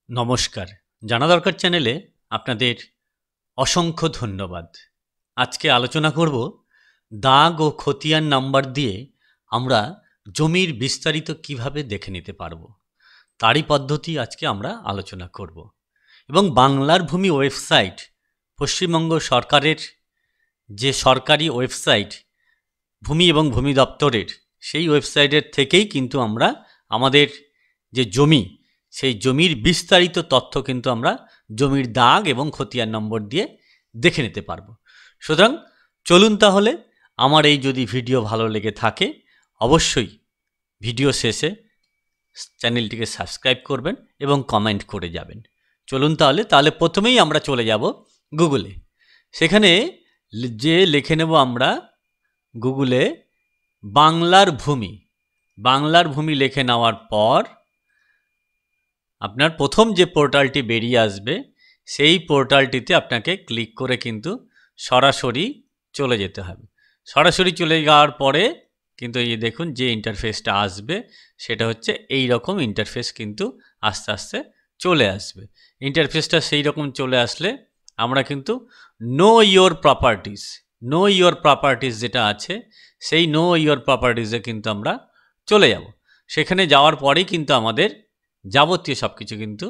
নমস্কার। জানা দরকার চ্যানেলে আপনাদের অসংখ্য ধন্যবাদ। আজকে আলোচনা করব দাগ ও খতিয়ান নাম্বার দিয়ে আমরা জমির বিস্তারিত কিভাবে দেখে নিতে পারবো, তারই পদ্ধতি আজকে আমরা আলোচনা করব। এবং বাংলার ভূমি ওয়েবসাইট, পশ্চিমবঙ্গ সরকারের যে সরকারি ওয়েবসাইট ভূমি এবং ভূমি দপ্তরের, সেই ওয়েবসাইটের থেকেই কিন্তু আমরা আমাদের যে জমি, সেই জমির বিস্তারিত তথ্য কিন্তু আমরা জমির দাগ এবং খতিয়ান নম্বর দিয়ে দেখে নিতে পারবো। সুতরাং চলুন তাহলে, আমার এই যদি ভিডিও ভালো লেগে থাকে অবশ্যই ভিডিও শেষে চ্যানেলটিকে সাবস্ক্রাইব করবেন এবং কমেন্ট করে যাবেন। চলুন তাহলে প্রথমেই আমরা চলে যাব গুগলে। সেখানে যে লিখে নেব আমরা গুগলে বাংলার ভূমি লিখে নেওয়ার পর আপনার প্রথম যে পোর্টালটি বেরিয়ে আসবে, সেই পোর্টালটিতে আপনাকে ক্লিক করে কিন্তু সরাসরি চলে যেতে হবে। সরাসরি চলে যাওয়ার পরে কিন্তু এই দেখুন যে ইন্টারফেসটা আসবে, সেটা হচ্ছে এই রকম ইন্টারফেস কিন্তু আস্তে আস্তে চলে আসবে। ইন্টারফেসটা সেই রকম চলে আসলে আমরা কিন্তু নো ইয়োর প্রপার্টিস যেটা আছে, সেই নো ইয়োর প্রপার্টিসে কিন্তু আমরা চলে যাব। সেখানে যাওয়ার পরেই কিন্তু আমাদের যাবতীয় সব কিছু কিন্তু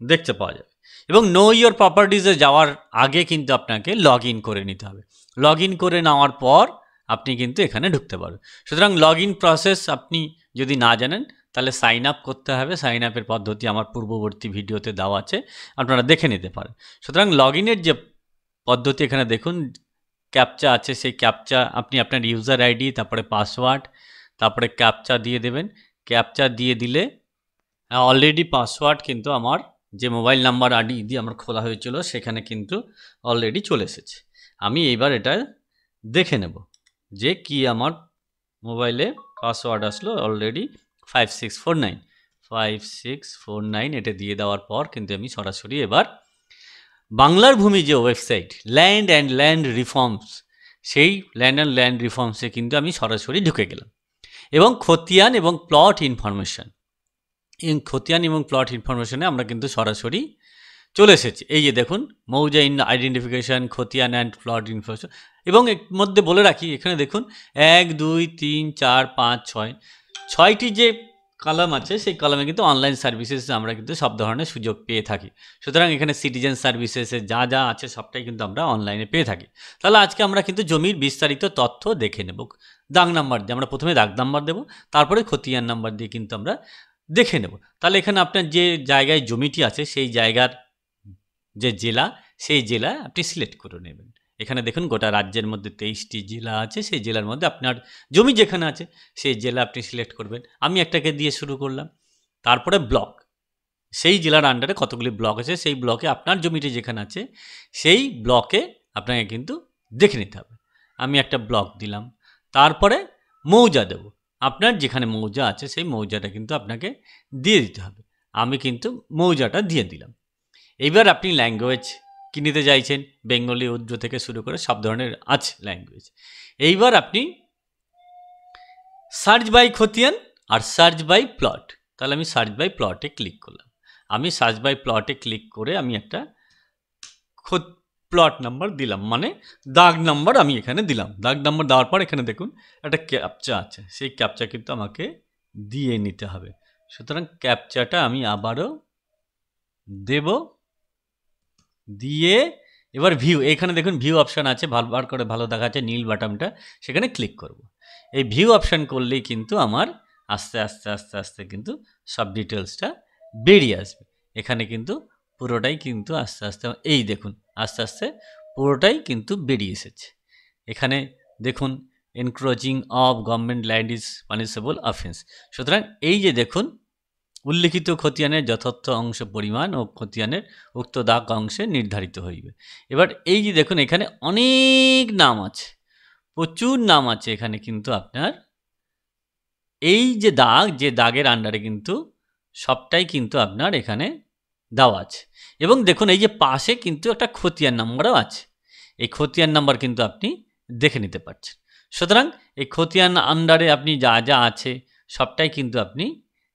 দেখতে পাওয়া যাবে। এবং নো ইয়োর প্রপার্টিসে যাওয়ার আগে কিন্তু আপনাকে লগ ইন করে নিতে হবে। লগ ইন করে নেওয়ার পর আপনি কিন্তু এখানে ঢুকতে পারবেন। সুতরাং লগ ইন প্রসেস আপনি যদি না জানেন তাহলে সাইন আপ করতে হবে। সাইন আপের পদ্ধতি আমার পূর্ববর্তী ভিডিওতে দেওয়া আছে, আপনারা দেখে নিতে পারেন। সুতরাং লগ ইনের যে পদ্ধতি এখানে দেখুন ক্যাপচা আছে, সেই ক্যাপচা আপনি আপনার ইউজার আইডি, তারপরে পাসওয়ার্ড, তারপরে ক্যাপচা দিয়ে দেবেন। ক্যাপচা দিয়ে দিলে অলরেডি পাসওয়ার্ড কিন্তু আমার যে মোবাইল নাম্বার আইডি দিয়ে আমার খোলা হয়েছিল সেখানে কিন্তু অলরেডি চলে এসেছে। আমি এইবার এটা দেখে নেব যে কি আমার মোবাইলে পাসওয়ার্ড আসলো। অলরেডি 5649 এটা দিয়ে দেওয়ার পর কিন্তু আমি সরাসরি এবার বাংলার ভূমি যে ওয়েবসাইট ল্যান্ড রিফর্মস, সেই ল্যান্ড রিফর্মসে কিন্তু আমি সরাসরি ঢুকে গেলাম। এবং খতিয়ান এবং প্লট ইনফরমেশনে আমরা কিন্তু সরাসরি চলে এসেছি। এই যে দেখুন মৌজা আইডেন্টিফিকেশান, খতিয়ান অ্যান্ড প্লট ইনফরমেশন। এবং এর মধ্যে বলে রাখি, এখানে দেখুন 1 2 3 4 5 6 ছয়টি যে কলাম আছে, সেই কলামে কিন্তু অনলাইন সার্ভিসেস আমরা কিন্তু সব ধরনের সুযোগ পেয়ে থাকি। সুতরাং এখানে সিটিজেন সার্ভিসেসে যা যা আছে সবটাই কিন্তু আমরা অনলাইনে পেয়ে থাকি। তাহলে আজকে আমরা কিন্তু জমির বিস্তারিত তথ্য দেখে নেব দাগ নাম্বার দিয়ে। আমরা প্রথমে দাগ নাম্বার দেব, তারপরে খতিয়ান নাম্বার দিয়ে কিন্তু আমরা দেখে নেব। তাহলে এখানে আপনার যে জায়গায় জমিটি আছে সেই জায়গার যে জেলা, সেই জেলা আপনি সিলেক্ট করে নেবেন। এখানে দেখুন গোটা রাজ্যের মধ্যে 23টি জেলা আছে, সেই জেলার মধ্যে আপনার জমি যেখানে আছে সেই জেলা আপনি সিলেক্ট করবেন। আমি একটাকে দিয়ে শুরু করলাম। তারপরে ব্লক, সেই জেলার আন্ডারে কতগুলি ব্লক আছে, সেই ব্লকে আপনার জমিটি যেখানে আছে সেই ব্লকে আপনাকে কিন্তু দেখে নিতে হবে। আমি একটা ব্লক দিলাম। তারপরে মৌজা দেব, আপনার যেখানে মৌজা আছে সেই মৌজাটা কিন্তু আপনাকে দিয়ে দিতে হবে। আমি কিন্তু মৌজাটা দিয়ে দিলাম। এইবার আপনি ল্যাঙ্গুয়েজ কি নিতে চাইছেন, বেঙ্গলি, উর্দু থেকে শুরু করে সব ধরনের আছে ল্যাঙ্গুয়েজ। এইবার আপনি সার্চ বাই খতিয়ান আর সার্চ বাই প্লট, তাহলে আমি সার্চ বাই প্লটে ক্লিক করলাম। আমি সার্চ বাই প্লটে ক্লিক করে আমি একটা প্লট নাম্বার দিলাম, মানে দাগ নাম্বার আমি এখানে দিলাম। দাগ নাম্বার দেওয়ার পর এখানে দেখুন একটা ক্যাপচা আছে, সেই ক্যাপচা কিন্তু আমাকে দিয়ে নিতে হবে। সুতরাং ক্যাপচাটা আমি আবারও দেব, দিয়ে এবার ভিউ, এখানে দেখুন ভিউ অপশান আছে, ভালো করে ভালো দেখাচ্ছে নীল বাটনটা, সেখানে ক্লিক করব। এই ভিউ অপশান করলেই কিন্তু আমার আস্তে আস্তে কিন্তু সব ডিটেলসটা বেরিয়ে আসবে। এখানে কিন্তু পুরোটাই কিন্তু আস্তে আস্তে এই দেখুন আস্তে আস্তে পুরোটাই কিন্তু বেরিয়ে এসেছে। এখানে দেখুন encroaching of government land is punishable offence. সুতরাং এই যে দেখুন উল্লিখিত খতিয়ানের যথার্থ অংশ পরিমাণ ও খতিয়ানের উক্ত দাগ অংশে নির্ধারিত হইবে। এবার এই যে দেখুন এখানে অনেক নাম আছে, প্রচুর নাম আছে এখানে, কিন্তু আপনার এই যে দাগের আন্ডারে কিন্তু সবটাই কিন্তু আপনার এখানে দেওয়া আছে। এবং দেখুন এই যে পাশে কিন্তু একটা খতিয়ান নাম্বারও আছে, এই খতিয়ান নাম্বার কিন্তু আপনি দেখে নিতে পারছেন। সুতরাং এই খতিয়ান আন্ডারে আপনি যা যা আছে সবটাই কিন্তু আপনি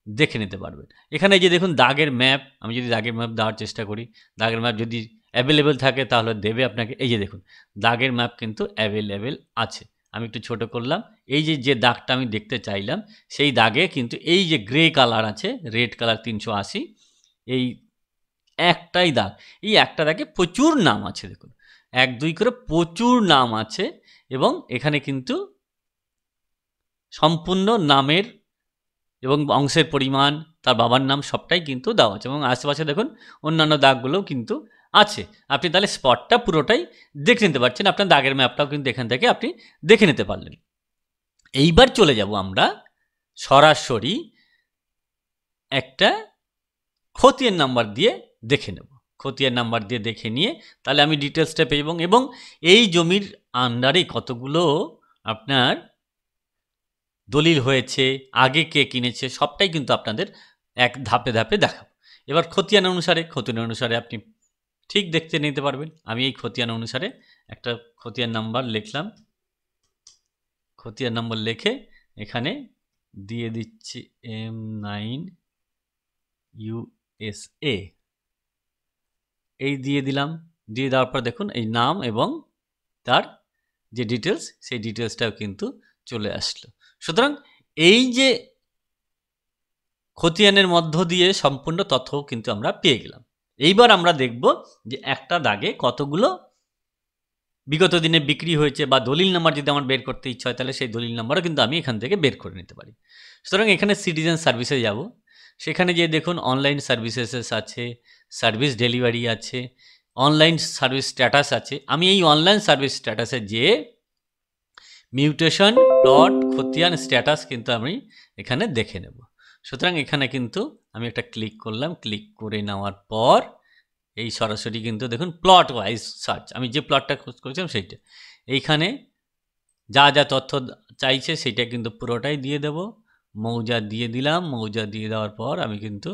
দেখে নিতে পারবেন। এখানে এই যে দেখুন দাগের ম্যাপ, আমি যদি দাগের ম্যাপ দেওয়ার চেষ্টা করি, দাগের ম্যাপ যদি অ্যাভেলেবেল থাকে তাহলে দেবে আপনাকে। এই যে দেখুন দাগের ম্যাপ কিন্তু অ্যাভেলেবেল আছে। আমি একটু ছোট করলাম, এই যে দাগটা আমি দেখতে চাইলাম সেই দাগে কিন্তু এই যে গ্রে কালার আছে, রেড কালার 380, এই একটাই দাগ, এই একটা দাগে প্রচুর নাম আছে। দেখুন 1 2 করে প্রচুর নাম আছে এবং এখানে কিন্তু সম্পূর্ণ নামের এবং অংশের পরিমাণ, তার বাবার নাম সবটাই কিন্তু দেওয়া আছে এবং আশেপাশে দেখুন অন্যান্য দাগগুলোও কিন্তু আছে। আপনি তাহলে স্পটটা পুরোটাই দেখে নিতে পারছেন, আপনার দাগের ম্যাপটাও কিন্তু এখান থেকে আপনি দেখে নিতে পারলেন। এইবার চলে যাব আমরা সরাসরি একটা খতিয়ান নাম্বার দিয়ে দেখে নেব। খতিয়ান নাম্বার দিয়ে দেখে নিয়ে তাহলে আমি ডিটেলসটা পেয়ে এবং এই জমির আন্ডারে কতগুলো আপনার দলিল হয়েছে, আগে কে কিনেছে, সবটাই কিন্তু আপনাদের এক ধাপে ধাপে দেখাবো। এবার খতিয়ান অনুসারে আপনি ঠিক দেখতে নিতে পারবেন। আমি এই খতিয়ান অনুসারে একটা খতিয়ান নাম্বার লিখলাম, খতিয়ান নাম্বার লিখে এখানে দিয়ে দিচ্ছি M9 USA, এই দিয়ে দিলাম। দিয়ে দেওয়ার পর দেখুন এই নাম এবং তার যে ডিটেলস, সেই ডিটেলসটাও কিন্তু চলে আসলো। সুতরাং এই যে খতিয়ানের মধ্য দিয়ে সম্পূর্ণ তথ্য কিন্তু আমরা পেয়ে গেলাম। এইবার আমরা দেখব যে একটা দাগে কতগুলো বিগত দিনে বিক্রি হয়েছে, বা দলিল নাম্বার যদি আমার বের করতে ইচ্ছা হয় তাহলে সেই দলিল নাম্বারও কিন্তু আমি এখান থেকে বের করে নিতে পারি। সুতরাং এখানে সিটিজেন সার্ভিসে যাব, সেখানে গিয়ে দেখুন অনলাইন সার্ভিসেস আছে, সার্ভিস ডেলিভারি আছে, অনলাইন সার্ভিস স্ট্যাটাস আছে। আমি এই অনলাইন সার্ভিস স্ট্যাটাসে যে মিউটেশন প্লট খতিয়ান স্ট্যাটাস কিন্তু আমি এখানে দেখে নেব। সুতরাং এখানে কিন্তু আমি একটা ক্লিক করলাম, ক্লিক করে নেওয়ার পর এই সরাসরি কিন্তু দেখুন প্লট ওয়াইজ সার্চ, আমি যে প্লটটা খোঁজ করেছিলাম সেইটা, এইখানে যা যা তথ্য চাইছে সেটা কিন্তু পুরোটাই দিয়ে দেব। মৌজা দিয়ে দিলাম, মৌজা দিয়ে দেওয়ার পর আমি কিন্তু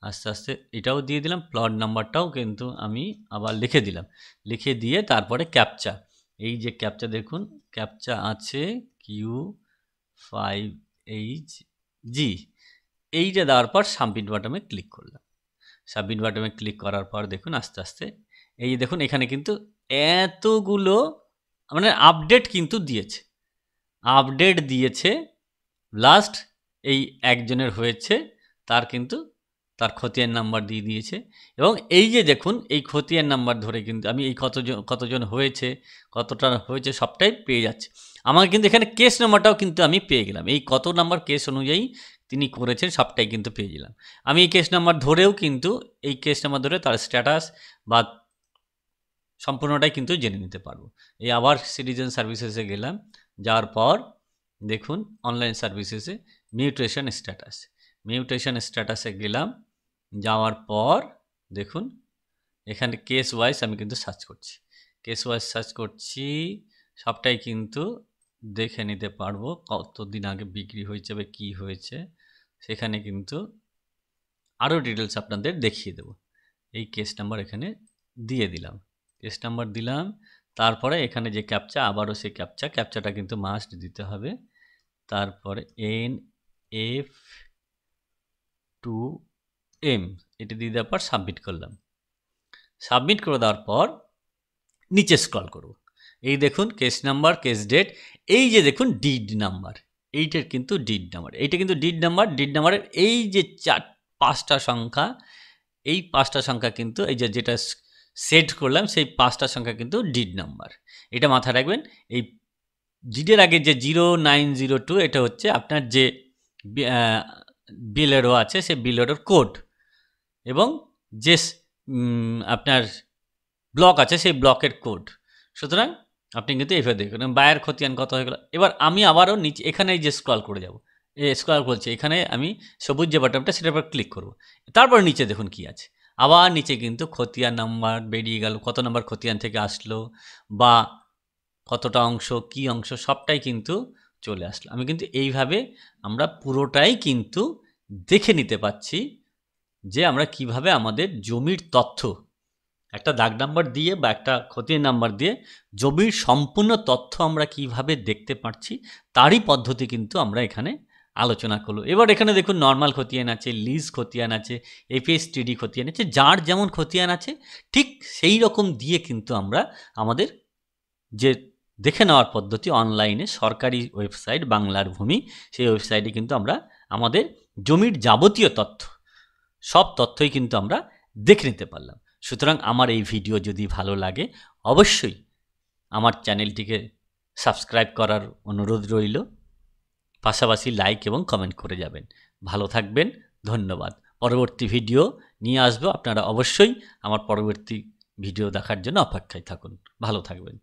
আস্তে আস্তে এটাও দিয়ে দিলাম, প্লট নাম্বারটাও কিন্তু আমি আবার লিখে দিলাম, লিখে দিয়ে তারপরে ক্যাপচা, এই যে ক্যাপচা দেখুন ক্যাপচা আছে Q5HG, এইটা দেওয়ার পর সাবমিট বাটনে ক্লিক করলাম। সাবমিট বাটনে ক্লিক করার পর দেখুন আস্তে আস্তে এই দেখুন এখানে কিন্তু এতগুলো মানে আপডেট কিন্তু দিয়েছে, আপডেট দিয়েছে। লাস্ট এই একজনের হয়েছে, তার কিন্তু তার খতিয়ান নাম্বার দিয়ে দিয়েছে এবং এই যে দেখুন এই খতিয়ান নাম্বার ধরে কিন্তু আমি এই কতজন হয়েছে, কতটা হয়েছে সবটাই পেয়ে যাচ্ছে। আমাকে কিন্তু এখানে কেস নাম্বারটাও কিন্তু আমি পেয়ে গেলাম, এই কত নাম্বার কেস অনুযায়ী তিনি করেছেন সবটাই কিন্তু পেয়ে গেলাম। আমি এই কেস নাম্বার ধরেও কিন্তু এই কেস নাম্বার ধরে তার স্ট্যাটাস বা সম্পূর্ণটাই কিন্তু জেনে নিতে পারবো। এই আবার সিটিজেন সার্ভিসেসে গেলাম, যাওয়ার পর দেখুন অনলাইন সার্ভিসেসে মিউটেশন স্ট্যাটাসে গেলাম, যাওয়ার পর দেখুন এখানে কেস ওয়াইজ আমি কিন্তু সার্চ করছি, সবটাই কিন্তু দেখে নিতে পারবো কতদিন আগে বিক্রি হয়েছে বা কী হয়েছে, সেখানে কিন্তু আরও ডিটেলস আপনাদের দেখিয়ে দেব। এই কেস নাম্বার এখানে দিয়ে দিলাম, কেস নাম্বার দিলাম, তারপরে এখানে যে ক্যাপচা, আবারও সেই ক্যাপচাটা কিন্তু মাস্ট দিতে হবে। তারপরে NF2M এটা দিয়ে দেওয়ার পর সাবমিট করলাম। সাবমিট করে দেওয়ার পর নিচে স্ক্রল করব, এই দেখুন কেস নাম্বার, কেস ডেট, এই যে দেখুন ডিড নাম্বার, এইটার কিন্তু ডিড নাম্বার, এইটা কিন্তু ডিড নাম্বারের এই যে 5টা সংখ্যা, এই 5টা সংখ্যা কিন্তু এই যেটা সেট করলাম সেই 5টা সংখ্যা কিন্তু ডিড নাম্বার। এটা মাথায় রাখবেন। এই ডিডের আগে যে 0902 এটা হচ্ছে আপনার যে বিলেরও আছে সেই বিলেরোর কোড, এবং যে আপনার ব্লক আছে সেই ব্লকের কোড। সুতরাং আপনি কিন্তু এইভাবে দেখবেন বায়ের খতিয়ান কত হয়ে গেল। এবার আমি আবারও নিচে এখানে যে স্ক্রল করে যাব, স্ক্রল করছি, এখানে আমি সবুজ যে বাটনটা সেটার উপর ক্লিক করব, তারপর নিচে দেখুন কি আছে, আবার নিচে কিন্তু খতিয়ান নাম্বার বেরিয়ে গেল, কত নাম্বার খতিয়ান থেকে আসলো বা কতটা অংশ, কি অংশ, সবটাই কিন্তু চলে আসলো। আমি কিন্তু এইভাবে আমরা পুরোটাই কিন্তু দেখে নিতে পাচ্ছি যে আমরা কিভাবে আমাদের জমির তথ্য একটা দাগ নাম্বার দিয়ে বা একটা খতিয়ান নাম্বার দিয়ে জমির সম্পূর্ণ তথ্য আমরা কিভাবে দেখতে পাচ্ছি, তারই পদ্ধতি কিন্তু আমরা এখানে আলোচনা করলো। এবার এখানে দেখুন নর্মাল খতিয়ান আছে, লিজ খতিয়ান আছে, এফএসটিডি খতিয়ান আছে, যার যেমন খতিয়ান আছে ঠিক সেই রকম দিয়ে কিন্তু আমরা আমাদের যে দেখে নেওয়ার পদ্ধতি অনলাইনে সরকারি ওয়েবসাইট বাংলার ভূমি, সেই ওয়েবসাইটে কিন্তু আমরা আমাদের জমির যাবতীয় তথ্য, সব তথ্যই কিন্তু আমরা দেখে নিতে পারলাম। সুতরাং আমার এই ভিডিও যদি ভালো লাগে অবশ্যই আমার চ্যানেলটিকে সাবস্ক্রাইব করার অনুরোধ রইল, পাশাপাশি লাইক এবং কমেন্ট করে যাবেন। ভালো থাকবেন, ধন্যবাদ। পরবর্তী ভিডিও নিয়ে আসবো, আপনারা অবশ্যই আমার পরবর্তী ভিডিও দেখার জন্য অপেক্ষায় থাকুন। ভালো থাকবেন।